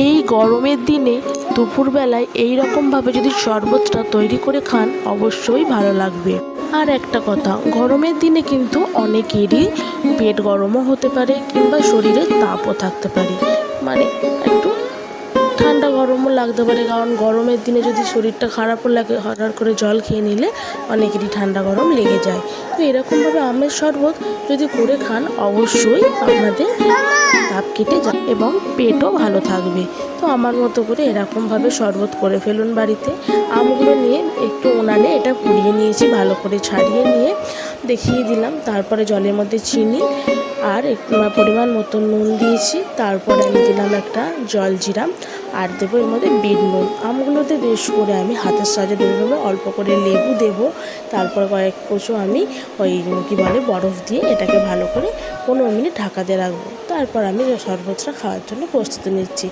এই গরমের দিনে দুপুরবেলায় এই রকমভাবে যদি শরবতটা তৈরি করে খান অবশ্যই ভালো লাগবে। আর একটা কথা, গরমের দিনে কিন্তু অনেকেরই পেট গরমও হতে পারে কিংবা শরীরে তাপও থাকতে পারে, মানে একটু ঠান্ডা গরমও লাগতে পারে। কারণ গরমের দিনে যদি শরীরটা খারাপও লাগে, হঠাৎ করে জল খেয়ে নিলে অনেকেরই ঠান্ডা গরম লেগে যায়। তো এরকমভাবে আমের শরবত যদি করে খান অবশ্যই আপনাদের তাপ কেটে যায় এবং পেটও ভালো থাকবে। তো আমার মতো করে এরকমভাবে শরবত করে ফেলুন বাড়িতে। আমগুলো নিয়ে একটু উনানে এটা পুড়িয়ে নিয়েছি, ভালো করে ছাড়িয়ে নিয়ে দেখিয়ে দিলাম। তারপরে জলের মধ্যে চিনি আর একটু পরিমাণ মতো নুন দিয়েছি। তারপরে আমি দিলাম একটা জলজিরা আর দেবো এর মধ্যে বিট নুন। আমগুলোতে বেশ করে আমি হাতের সাহায্যে দেবো, অল্প করে লেবু দেবো। তারপর কয়েক কোচো আমি ওই কী বলে বরফ দিয়ে এটাকে ভালো করে 15 মিনিট ঢাকা দিয়ে রাখবো। তারপর আমি শরবতটা খাওয়ার জন্য প্রস্তুতি নিচ্ছি।